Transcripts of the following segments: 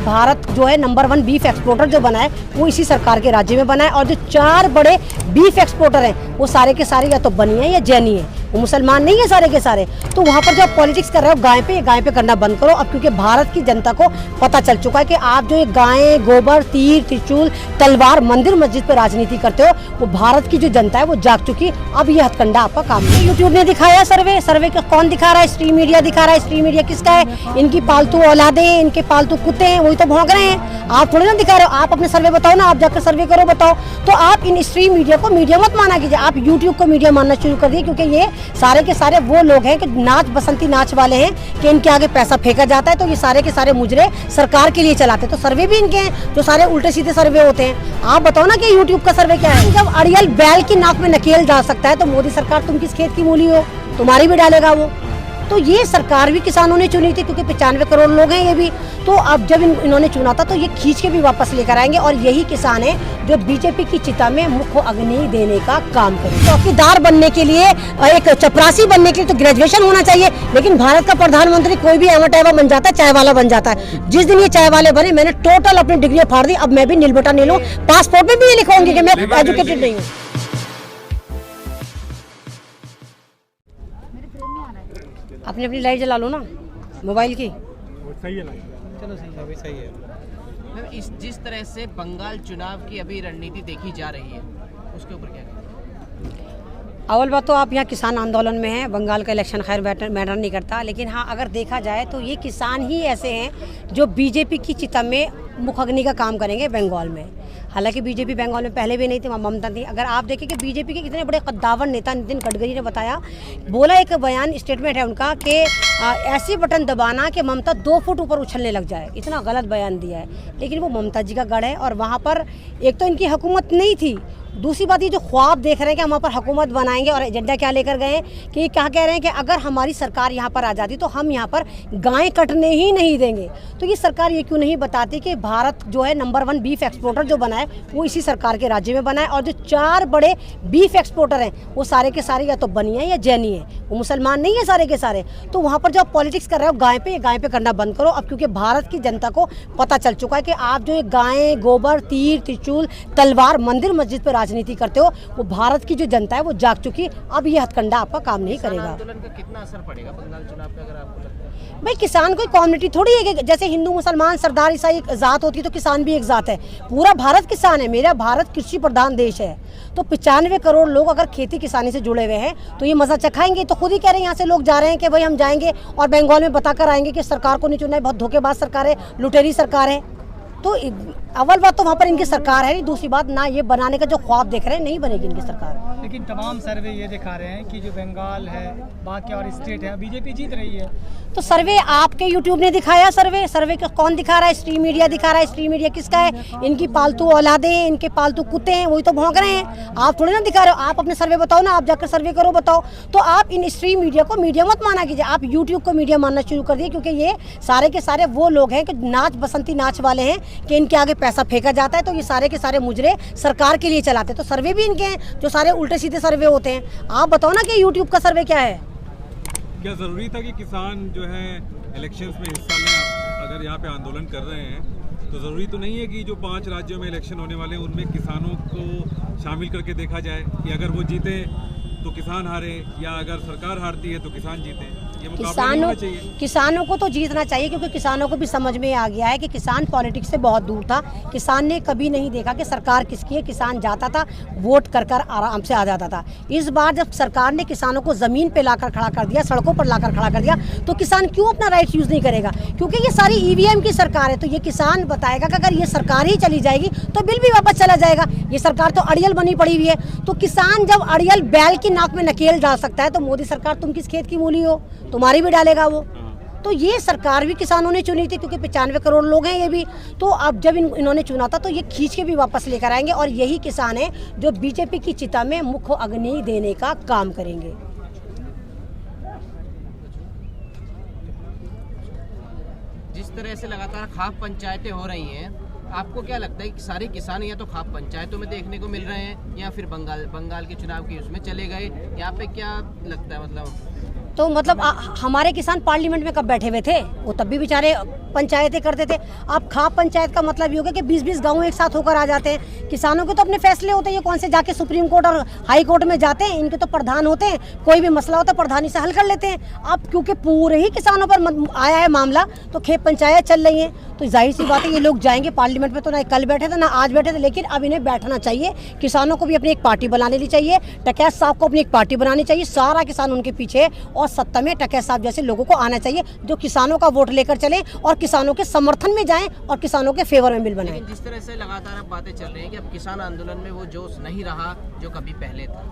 भारत जो है number 1 beef exporter जो बना है वो इसी सरकार के राज्य में बना है। और जो 4 बड़े बीफ एक्सपोर्टर हैं वो सारे के सारे या तो बनी है या जैनी है, वो मुसलमान नहीं है सारे के सारे। तो वहाँ पर जो आप पॉलिटिक्स कर रहे हो गाय पे करना बंद करो अब, क्योंकि भारत की जनता को पता चल चुका है कि आप जो ये गाय, गोबर, तीर, त्रिशूल, तलवार, मंदिर, मस्जिद पे राजनीति करते हो, वो भारत की जो जनता है वो जाग चुकी। अब ये हथकंडा आपका काम है। यूट्यूब ने दिखाया सर्वे का कौन दिखा रहा है? स्ट्रीम मीडिया दिखा रहा है। स्ट्रीम मीडिया किसका है? इनकी पालतू औलादे, इनके पालतू कुत्ते हैं, वही तो भौंक रहे हैं। आप थोड़ी ना दिखा रहे हो। आप अपने सर्वे बताओ ना, आप जाकर सर्वे करो, बताओ। तो आप इन स्ट्रीम मीडिया को मीडिया मत माना कीजिए, आप यूट्यूब को मीडिया मानना शुरू कर दिए, क्योंकि ये सारे के सारे वो लोग हैं कि नाच बसंती नाच वाले हैं कि इनके आगे पैसा फेंका जाता है, तो ये सारे के सारे मुजरे सरकार के लिए चलाते हैं। तो सर्वे भी इनके हैं जो सारे उल्टे सीधे सर्वे होते हैं। आप बताओ ना कि यूट्यूब का सर्वे क्या है? जब अड़ियल बैल की नाक में नकेल डाल सकता है तो मोदी सरकार तुम किस खेत की मूली हो? तुम्हारी भी डालेगा वो। तो ये सरकार भी किसानों ने चुनी थी, क्योंकि 95 करोड़ लोग हैं ये भी। तो अब जब इन्होंने चुना था तो ये खींच के भी वापस लेकर आएंगे, और यही किसान है जो बीजेपी की चिता में मुख्य अग्नि देने का काम करेंगे। चौकीदार बनने के लिए, एक चपरासी बनने के लिए तो ग्रेजुएशन होना चाहिए, लेकिन भारत का प्रधानमंत्री कोई भी एवं बन जाता है, चाय वाला बन जाता है। जिस दिन ये चाय वाले बने, मैंने टोटल अपनी डिग्री फाड़ दी। अब मैं भी नील बटा नील हूँ, पासपोर्ट में भी ये लिखवाऊंगी कि मैं एजुकेटेड नहीं हूँ। अपनी अपनी लाइट जला लो ना मोबाइल की। सही है, चलो सही है, अभी सही है। मैम, जिस तरह से बंगाल चुनाव की अभी रणनीति देखी जा रही है, उसके ऊपर क्या कहें? अव्वल बात तो आप यहाँ किसान आंदोलन में हैं, बंगाल का इलेक्शन खैर मैटर नहीं करता, लेकिन हाँ अगर देखा जाए तो ये किसान ही ऐसे हैं जो बीजेपी की चिता में मुखअग्नि का काम करेंगे बंगाल में। हालांकि बीजेपी बंगाल में पहले भी नहीं थी, वहाँ ममता थी। अगर आप देखें कि बीजेपी के कितने बड़े कद्दावर नेता नितिन गडकरी ने बताया, बोला, एक बयान स्टेटमेंट है उनका कि ऐसी बटन दबाना कि ममता 2 फुट ऊपर उछलने लग जाए, इतना गलत बयान दिया है। लेकिन वो ममता जी का गढ़ है, और वहाँ पर एक तो इनकी हुकूमत नहीं थी, दूसरी बात ये जो ख्वाब देख रहे हैं कि हम वहाँ पर हुकूमत बनाएंगे, और एजेंडा क्या लेकर गए कि क्या कह रहे हैं कि अगर हमारी सरकार यहाँ पर आ जाती तो हम यहाँ पर गाय कटने ही नहीं देंगे। तो ये सरकार ये क्यों नहीं बताती कि भारत जो है नंबर 1 बीफ एक्सपोर्टर जो बना है वो इसी सरकार के राज्य में बना है। और जो 4 बड़े बीफ एक्सपोर्टर हैं वो सारे के सारे या तो बनी है या जैनी है, वो मुसलमान नहीं है सारे के सारे। तो वहाँ पर जो आप पॉलिटिक्स कर रहे हो गाय पे करना बंद करो अब, क्योंकि भारत की जनता को पता चल चुका है कि आप जो ये गाय, गोबर, तीर, त्रिशूल, तलवार, मंदिर, मस्जिद पर राजनीति करते हो, वो भारत की जो जनता है वो जाग चुकी। अब ये हथकंडा आपका काम नहीं करेगा। आंदोलन का कितना असर पड़ेगा बंगाल चुनाव पे, अगर आपको लगता है? भाई किसान कोई कम्युनिटी थोड़ी है कि जैसे हिंदू मुसलमान सरदार ईसाई एक जात होती है तो किसान भी एक जात है। पूरा भारत किसान है। मेरा भारत कृषि प्रधान देश है, तो 95 करोड़ लोग अगर खेती किसानी से जुड़े हुए हैं तो ये मजा चखाएंगे। तो खुद ही कह रहे हैं, यहाँ से लोग जा रहे हैं कि भाई हम जाएंगे और बंगाल में बताकर आएंगे कि सरकार को नहीं चुना है, बहुत धोखेबाज सरकार है, लुटेरी सरकार है। तो अव्वल बात तो वहाँ पर इनकी सरकार है, दूसरी बात ना ये बनाने का जो ख्वाब देख रहे हैं नहीं बनेगी इनकी सरकार। लेकिन तमाम सर्वे ये दिखा रहे हैं कि जो बंगाल है, बाकी और स्टेट है, बीजेपी जीत रही है। तो सर्वे आपके यूट्यूब ने दिखाया सर्वे का कौन दिखा रहा है? स्ट्रीम मीडिया दिखा रहा है। स्ट्रीम मीडिया किसका है? इनकी पालतू औलादे हैं, इनके पालतू कुत्ते हैं, वही तो भौंक रहे हैं। आप थोड़ी ना दिखा रहे हो। आप अपने सर्वे बताओ ना, आप जाकर सर्वे करो, बताओ। तो आप इन स्ट्रीम मीडिया को मीडिया मत माना कीजिए, आप यूट्यूब को मीडिया मानना शुरू कर दिए, क्योंकि ये सारे के सारे वो लोग हैं कि नाच बसंती नाच वाले हैं कि इनके आगे पैसा फेंका जाता है, तो ये सारे के सारे मुजरे सरकार के लिए चलाते हैं। तो सर्वे भी इनके हैं जो सारे उल्टे सीधे सर्वे होते हैं। आप बताओ ना कि यूट्यूब का सर्वे क्या है? क्या ज़रूरी था कि किसान जो है इलेक्शंस में हिस्सा लें? अगर यहाँ पे आंदोलन कर रहे हैं तो ज़रूरी तो नहीं है कि जो 5 राज्यों में इलेक्शन होने वाले हैं उनमें किसानों को शामिल करके देखा जाए कि अगर वो जीते तो किसान हारे, या अगर सरकार हारती है तो किसान जीते। ये मुकाबला नहीं होना चाहिए। किसानों को तो जीतना चाहिए, क्योंकि किसानों को भी समझ में आ गया है कि किसान पॉलिटिक्स से बहुत दूर था। किसान ने कभी नहीं देखा कि सरकार किसकी है। किसान जाता था, वोट कर आराम से आ जाता था। इस बार जब सरकार ने किसानों को ज़मीन पे लाकर खड़ा कर दिया, सड़कों पर लाकर खड़ा कर दिया, तो किसान क्यों अपना राइट्स यूज़ नहीं करेगा? क्योंकि ये सारी EVM की सरकार है। तो ये किसान बताएगा कि अगर ये सरकार ही चली जाएगी तो बिल भी वापस चला जाएगा। ये सरकार तो अड़ियल बनी पड़ी हुई है। तो किसान जब अड़ियल बैल की नाक में नकेल डाल सकता है तो मोदी सरकार तुम किस खेत की मूली हो? तुम्हारी भी डालेगा वो। तो ये सरकार भी किसानों ने चुनी थी, क्योंकि 95 करोड़ लोग हैं ये भी। तो अब जब इन्होंने चुना था तो ये खींच के भी वापस लेकर आएंगे, और यही किसान है जो बीजेपी की चिता में मुख्य अग्नि देने का काम करेंगे। जिस तरह से लगातार खाप पंचायतें हो रही हैं, आपको क्या लगता है कि सारे किसान या तो खाप पंचायतों में देखने को मिल रहे हैं, या फिर बंगाल के चुनाव की उसमें चले गए? यहाँ पे क्या लगता है, मतलब तो मतलब हमारे किसान पार्लियामेंट में कब बैठे हुए थे? वो तब भी बेचारे पंचायतें करते थे। अब खाप पंचायत का मतलब ये होगा कि 20-20 गाँव एक साथ होकर आ जाते हैं। किसानों के तो अपने फैसले होते हैं, ये कौन से जाके सुप्रीम कोर्ट और हाई कोर्ट में जाते हैं। इनके तो प्रधान होते हैं, कोई भी मसला होता है प्रधानी से हल कर लेते हैं। अब क्योंकि पूरे ही किसानों पर आया है मामला, तो खेप पंचायत चल रही है, तो जाहिर सी बात है ये लोग जाएंगे पार्लियामेंट में। तो ना कल बैठे थे ना आज बैठे थे, लेकिन अब इन्हें बैठना चाहिए। किसानों को भी अपनी एक पार्टी बना लेनी चाहिए, टकैत साहब को अपनी एक पार्टी बनानी चाहिए, सारा किसान उनके पीछे, और सत्ता में टकैत साहब जैसे लोगों को आना चाहिए जो किसानों का वोट लेकर चले और किसानों के समर्थन में जाएं और किसानों के फेवर में बिल बनाएं। जिस तरह से लगातार अब बातें चल रही हैं कि अब किसान आंदोलन में वो जोश नहीं रहा जो कभी पहले था।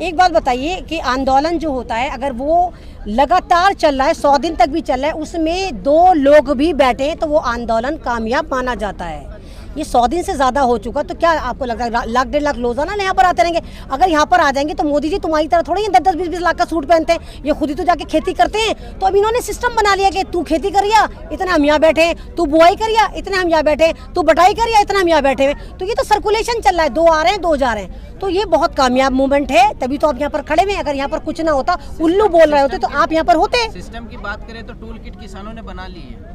एक बात बताइए कि आंदोलन जो होता है अगर वो लगातार चल रहा है, 100 दिन तक भी चल रहा है, उसमें 2 लोग भी बैठे हैं तो वो आंदोलन कामयाब माना जाता है। ये 100 दिन से ज़्यादा हो चुका, तो क्या आपको लगता है लाख 1.5 लाख रोजाना यहाँ पर आते रहेंगे? अगर यहाँ पर आ जाएंगे तो मोदी जी तुम्हारी तरह थोड़ी 10-10 20-20 लाख का सूट पहनते हैं, ये खुद ही तो जाके खेती करते हैं। तो अब इन्होंने सिस्टम बना लिया कि तू खेती करिया इतने हम यहाँ बैठे हैं, तू बुआई करिया इतने हम यहाँ बैठे हैं, तू बटाई करिया इतना हम यहाँ बैठे हैं। तो ये तो सर्कुलेशन चल रहा है, 2 आ रहे हैं 2 जा रहे हैं। तो ये बहुत कामयाब मूवमेंट है, तभी तो आप यहाँ पर खड़े हुए हैं। अगर यहाँ पर कुछ ना होता, उल्लू बोल रहे होते, तो आप यहाँ पर होते। सिस्टम की बात करें तो टूल किट किसानों ने बना ली है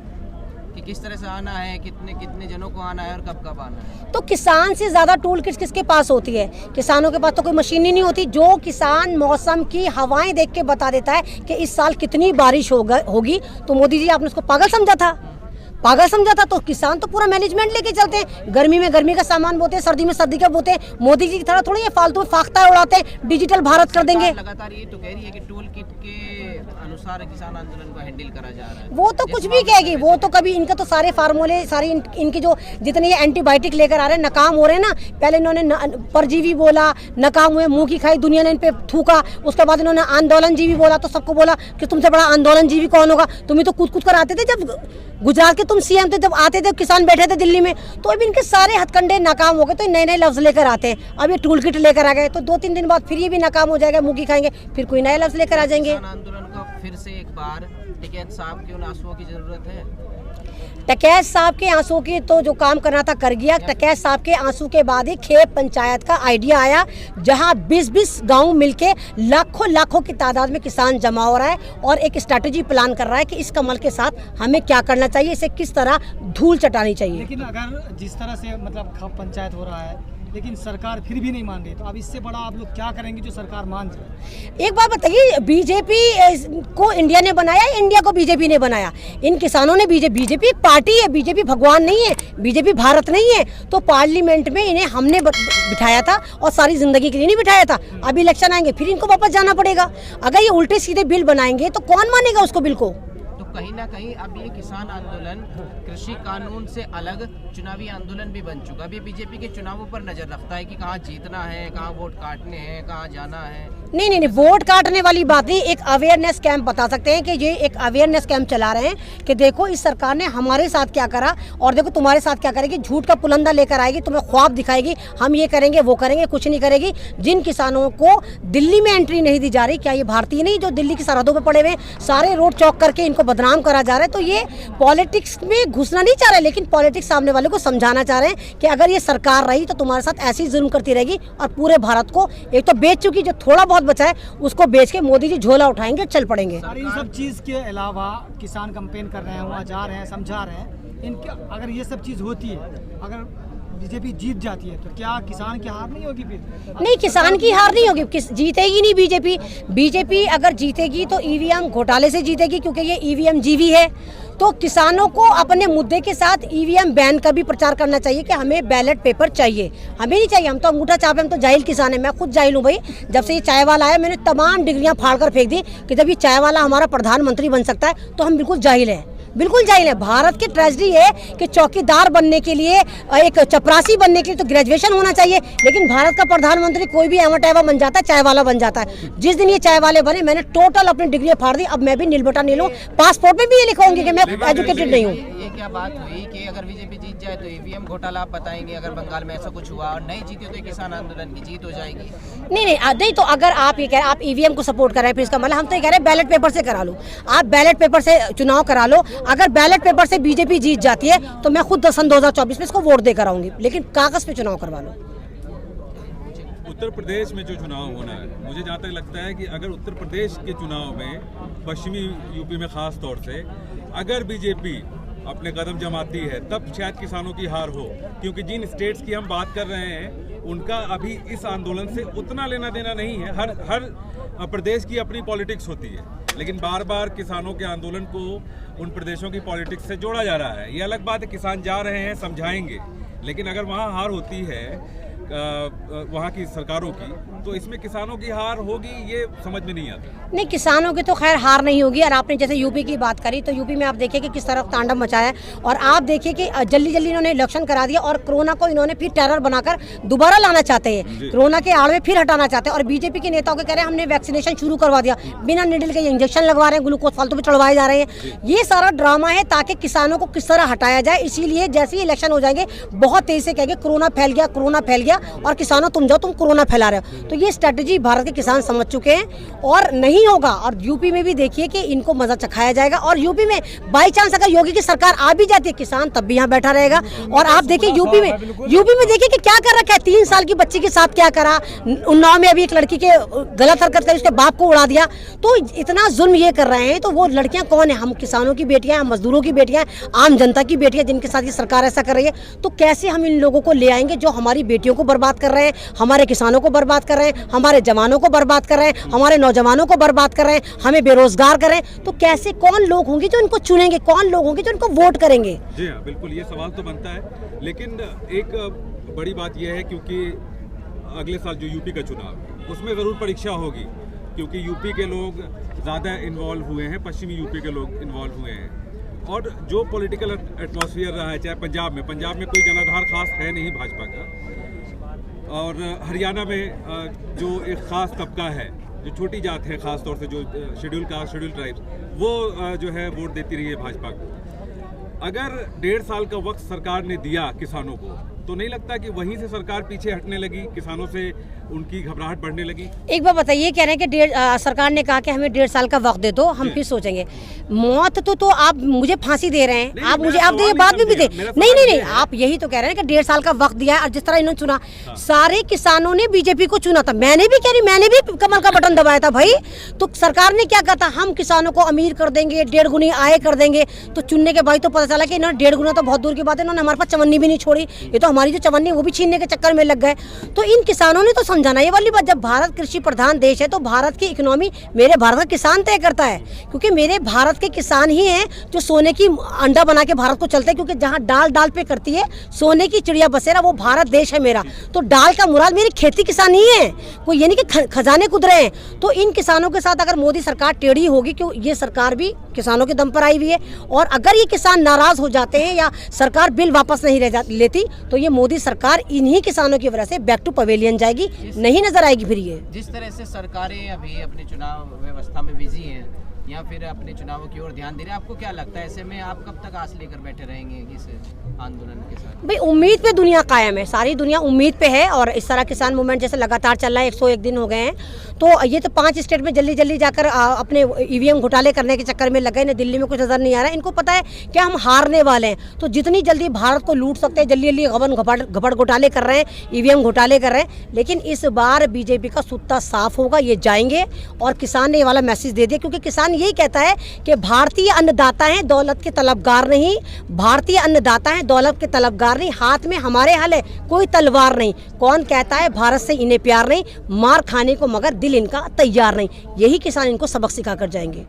कि किस तरह से आना है, कितने जनों को आना है और कब कब आना है। तो किसान से ज़्यादा टूल किट किसके पास होती है? किसानों के पास तो कोई मशीन ही नहीं होती। जो किसान मौसम की हवाएं देख के बता देता है कि इस साल कितनी बारिश होगी, तो मोदी जी आपने उसको पागल समझा था? पागल समझा था? तो किसान तो पूरा मैनेजमेंट लेके चलते हैं। गर्मी में गर्मी का सामान बोते हैं, सर्दी में सर्दी का बोते हैं। मोदी जी की तरह थोड़ी ये फालतू में फाख्ता उड़ाते हैं, डिजिटल भारत कर देंगे। लगातार ये तो कह रही है कि टूल किट के अनुसार किसान आंदोलन को हैंडल करा जा रहा है। वो तो कुछ भी कहेगी, वो तो कभी इनका तो सारे फार्मूले, सारी इनके जो जितने ये एंटीबायोटिक लेकर आ रहे हैं नाकाम हो रहे हैं ना। पहले इन्होंने परजीवी बोला, नाकाम हुए, मुंह की खाई, दुनिया ने इन पे थूका। उसके बाद इन्होंने आंदोलन जीवी बोला, तो सबको बोला कि तुमसे बड़ा आंदोलन जीवी कौन होगा? तुम ही तो कूद कर आते थे जब गुजरात के तुम सीएम थे, जब आते थे किसान बैठे थे दिल्ली में। तो अब इनके सारे हथकंडे नाकाम हो गए, तो नए नए लफ्ज लेकर आते हैं। अब ये टूल किट लेकर आ गए, तो 2-3 दिन बाद फिर ये भी नाकाम हो जाएगा, मुंह की खाएंगे, फिर कोई नए लफ्ज लेकर आ जाएंगे। आंदोलन को फिर से एक बार टिकैत साहब के उन आंसुओं की जरूरत है। टकैत साहब के आंसू की तो जो काम करना था कर गया। टकैत साहब के आंसू के बाद ही खेप पंचायत का आइडिया आया, जहां 20-20 गांव मिलके लाखों की तादाद में किसान जमा हो रहा है और एक स्ट्रैटेजी प्लान कर रहा है कि इस कमल के साथ हमें क्या करना चाहिए, इसे किस तरह धूल चटानी चाहिए। लेकिन अगर जिस तरह से मतलब खाप पंचायत हो रहा है, लेकिन सरकार फिर भी नहीं मान रही, तो अब इससे बड़ा आप लोग क्या करेंगे जो सरकार मान जाए? एक बात बताइए, बीजेपी को इंडिया ने बनाया, इंडिया को बीजेपी ने बनाया? इन किसानों ने बीजेपी पार्टी है, बीजेपी भगवान नहीं है, बीजेपी भारत नहीं है। तो पार्लियामेंट में इन्हें हमने बिठाया था और सारी जिंदगी के लिए नहीं बिठाया था। अब इलेक्शन आएंगे फिर इनको वापस जाना पड़ेगा। अगर ये उल्टे सीधे बिल बनाएंगे तो कौन मानेगा उसको बिल को? कहीं ना कहीं अब ये किसान आंदोलन कृषि कानून से अलग चुनावी आंदोलन भी बन चुका। अभी बीजेपी के चुनावों पर नजर रखता है कि कहाँ जीतना है, कहाँ वोट काटने हैं, कहाँ जाना है। नहीं, वोट काटने वाली बात नहीं, एक अवेयरनेस कैंप बता सकते हैं कि ये एक अवेयरनेस कैंप चला रहे हैं कि देखो इस सरकार ने हमारे साथ क्या करा और देखो तुम्हारे साथ क्या करेगी। झूठ का पुलंदा लेकर आएगी, तुम्हें ख्वाब दिखाएगी, हम ये करेंगे वो करेंगे, कुछ नहीं करेगी। जिन किसानों को दिल्ली में एंट्री नहीं दी जा रही, क्या ये भारतीय नहीं जो दिल्ली की सरहदों पर पड़े हुए, सारे रोड चौक करके इनको बदनाम करा जा रहा है। तो ये पॉलिटिक्स में घुसना नहीं चाह रहे, लेकिन पॉलिटिक्स सामने वाले को समझाना चाह रहे हैं कि अगर ये सरकार रही तो तुम्हारे साथ ऐसे ही जुल्म करती रहेगी और पूरे भारत को एक तो बेच चुकी, जो थोड़ा बहुत बचा है उसको बेच के मोदी जी झोला उठाएंगे, चल पड़ेंगे। और इन सब चीज़ के अलावा किसान कंपेन कर रहे हैं, वहाँ जा रहे हैं, समझा रहे हैं। इनके अगर ये सब चीज़ होती है, अगर बीजेपी जीत जाती है, तो क्या किसान की हार नहीं होगी फिर? नहीं, किसान की हार नहीं होगी, जीतेगी नहीं बीजेपी। बीजेपी अगर जीतेगी तो ईवीएम घोटाले से जीतेगी, क्योंकि ये ईवीएम जीवी है। तो किसानों को अपने मुद्दे के साथ ईवीएम बैन का भी प्रचार करना चाहिए कि हमें बैलेट पेपर चाहिए। हमें नहीं चाहिए, हम तो अंगूठा छापे, हम तो जाहिल किसान है। मैं खुद जाहिल हूँ भाई। जब से ये चाय वाला आया मैंने तमाम डिग्रियां फाड़ कर फेंक दी कि जब ये चाय वाला हमारा प्रधानमंत्री बन सकता है तो हम बिल्कुल जाहिल है, बिल्कुल जाहिल है। भारत की ट्रेजेडी है कि चौकीदार बनने के लिए, एक चपरासी बनने के लिए तो ग्रेजुएशन होना चाहिए, लेकिन भारत का प्रधानमंत्री कोई भी एवं टैवा बन जाता है, चाय वाला बन जाता है। जिस दिन ये चाय वाले बने मैंने टोटल अपनी डिग्री फाड़ दी। अब मैं भी नीलबटा नील हूँ, पासपोर्ट में भी ये लिखाऊंगी कि मैं एजुकेटेड नहीं हूँ। ये क्या बात हुई कि अगर बीजेपी जीत जाए तो ईवीएम घोटाला आप बताएंगे, अगर बंगाल में ऐसा कुछ हुआ और नहीं जीती तो किसान आंदोलन की जीत हो जाएगी? नहीं, तो अगर आप ये कह रहे हैं आप ईवीएम को सपोर्ट कर रहे हैं, फिर इसका मतलब हम तो ये कह रहे हैं बैलेट पेपर से करा लो। आप बैलेट पेपर से चुनाव करा लो। अगर बैलेट पेपर से बीजेपी जीत जाती है तो मैं खुद सन 2024 में इसको वोट देकर आऊंगी, लेकिन कागज पे चुनाव करवा लो। उत्तर प्रदेश में जो चुनाव होना है, मुझे जहाँ तक लगता है कि अगर उत्तर प्रदेश के चुनाव में पश्चिमी यूपी में ख़ास तौर से अगर बीजेपी अपने कदम जमाती है तब शायद किसानों की हार हो, क्योंकि जिन स्टेट्स की हम बात कर रहे हैं उनका अभी इस आंदोलन से उतना लेना देना नहीं है। हर प्रदेश की अपनी पॉलिटिक्स होती है, लेकिन बार बार किसानों के आंदोलन को उन प्रदेशों की पॉलिटिक्स से जोड़ा जा रहा है। ये अलग बात है, किसान जा रहे हैं, समझाएंगे, लेकिन अगर वहाँ हार होती है वहाँ की सरकारों की, तो इसमें किसानों की हार होगी, ये समझ में नहीं आता। नहीं, किसानों की तो खैर हार नहीं होगी। और आपने जैसे यूपी की बात करी, तो यूपी में आप देखिए कि किस तरह तांडव मचाया है। और आप देखिए कि जल्दी जल्दी इन्होंने इलेक्शन करा दिया और कोरोना को इन्होंने फिर टेरर बनाकर दोबारा लाना चाहते हैं, कोरोना के आड़ में फिर हटाना चाहते हैं। और बीजेपी के नेताओं के कह रहे हैं हमने वैक्सीनेशन शुरू करवा दिया, बिना नीडल के इंजेक्शन लगवा रहे हैं, ग्लूकोज फालतू में चढ़वाए जा रहे हैं। ये सारा ड्रामा है ताकि किसानों को किस तरह हटाया जाए। इसीलिए जैसे ही इलेक्शन हो जाएंगे बहुत तेजी से कहेंगे कोरोना फैल गया, कोरोना फैल गया, और किसानों तुम जाओ, तुम कोरोना फैला रहे हो। तो ये स्ट्रेटजी भारत के किसान समझ चुके हैं और नहीं होगा। और यूपी में भी देखिए कि इनको मजा चखाया जाएगा। और यूपी में बाई चांस अगर योगी की सरकार आ भी जाती है, किसान तब भी यहाँ बैठा रहेगा। और आप देखिए यूपी में देखिए कि क्या कर रखा है, 3 साल की बच्ची के साथ क्या करा। उन्नाव में अभी एक लड़की के गलत हरकत कर उसके बाप को उड़ा दिया। तो इतना जुल्म ये कर रहे हैं, तो वो लड़कियां कौन है? हम किसानों की बेटियां, हम मजदूरों की बेटियां, आम जनता की बेटियां, जिनके साथ ये सरकार ऐसा कर रही है। तो कैसे हम इन लोगों को ले आएंगे जो हमारी बेटियों को बर्बाद कर रहे हैं, हमारे किसानों को बर्बाद कर रहे हैं, हमारे जवानों को बर्बाद कर रहे हैं, हमारे नौजवानों को बर्बाद कर रहे हैं, हमें बेरोजगार कर रहे हैं। तो कैसे, कौन लोग होंगे जो इनको चुनेंगे, कौन लोग होंगे जो इनको वोट करेंगे? जी हाँ, बिल्कुल, ये सवाल तो बनता है। लेकिन एक बड़ी बात यह है, क्योंकि अगले साल जो यूपी का चुनाव, उसमें ज़रूर परीक्षा होगी, क्योंकि यूपी के लोग ज़्यादा इन्वॉल्व हुए हैं, पश्चिमी यूपी के लोग इन्वॉल्व हुए हैं। और जो पॉलिटिकल एटमॉस्फेयर रहा है, चाहे पंजाब में कोई जनाधार खास है नहीं भाजपा का, और हरियाणा में जो एक ख़ास तबका है, जो छोटी जात है, ख़ास तौर से जो शेड्यूल कास्ट, शेड्यूल ट्राइब्स, वो जो है वोट देती रही है भाजपा को। अगर 1.5 साल का वक्त सरकार ने दिया किसानों को, तो नहीं लगता कि वहीं से सरकार पीछे हटने लगी, किसानों से उनकी घबराहट बढ़ने लगी? एक बार बताइए, कह रहे हैं कि सरकार ने कहा कि हमें 1.5 साल का वक्त दे दो, हम फिर सोचेंगे। मौत तो आप मुझे फांसी दे रहे हैं, आप मुझे, आप ये बात भी दे, नहीं, आप यही तो कह रहे हैं कि 1.5 साल का वक्त दिया है। और जिस तरह इन्होंने चुना, सारे किसानों ने बीजेपी को चुना था। मैंने भी कमल का बटन दबाया था भाई। तो सरकार ने क्या कहा था, हम किसानों को अमीर कर देंगे, 1.5 गुनी आय कर देंगे। तो चुनने के बाद तो पता चला कि इन्होंने 1.5 गुना तो बहुत दूर की बात है, इन्होंने हमारे पास चवन्नी भी नहीं छोड़ी। ये तो हमारी जो चवन्नी वो भी छीनने के चक्कर में लग गए। तो इन किसानों ने तो समझाना ये वाली बात, जब भारत कृषि प्रधान देश है तो भारत की इकोनॉमी मेरे भारत का किसान तय करता है। क्योंकि मेरे भारत के किसान ही हैं जो सोने की अंडा बना के भारत को चलते हैं। क्योंकि जहाँ डाल पे करती है सोने की चिड़िया बसेरा, वो भारत देश है मेरा। तो डाल का मुराद मेरी खेती किसानी है, कोई ये नहीं कि खजाने कुद रहे हैं। तो इन किसानों के साथ अगर मोदी सरकार टेढ़ी होगी, क्यों ये सरकार भी किसानों के दम पर आई हुई है, और अगर ये किसान नाराज हो जाते हैं या सरकार बिल वापस नहीं लेती, तो ये मोदी सरकार इन्हीं किसानों की वजह से बैक टू पवेलियन जाएगी, नहीं नजर आएगी फिर ये। जिस तरह से सरकारें अभी अपने चुनाव व्यवस्था में बिजी हैं या फिर अपने चुनावों की ओर ध्यान दे रहे हैं, आपको क्या लगता है ऐसे में आप कब तक आस लेकर बैठे रहेंगे इस आंदोलन के साथ? भाई, उम्मीद पे दुनिया कायम है, सारी दुनिया उम्मीद पे है। और इस तरह किसान मूवमेंट जैसे लगातार चल रहा है, 101 दिन हो गए हैं। तो ये तो 5 स्टेट में जल्दी जाकर अपने ईवीएम घोटाले करने के चक्कर में लगे। इन्हें दिल्ली में कुछ नजर नहीं आ रहा है। इनको पता है कि हम हारने वाले हैं, तो जितनी जल्दी भारत को लूट सकते हैं, जल्दी घपड़ घोटाले कर रहे हैं, ईवीएम घोटाले कर रहे हैं। लेकिन इस बार बीजेपी का सुत्ता साफ होगा, ये जाएंगे। और किसान ने ये वाला मैसेज दे दिया, क्योंकि किसान यही कहता है कि भारतीय अन्नदाता हैं, दौलत के तलबगार नहीं। भारतीय अन्नदाता हैं, दौलत के तलबगार नहीं। हाथ में हमारे हल है, कोई तलवार नहीं। कौन कहता है भारत से इन्हें प्यार नहीं, मार खाने को मगर दिल इनका तैयार नहीं। यही किसान इनको सबक सिखा कर जाएंगे।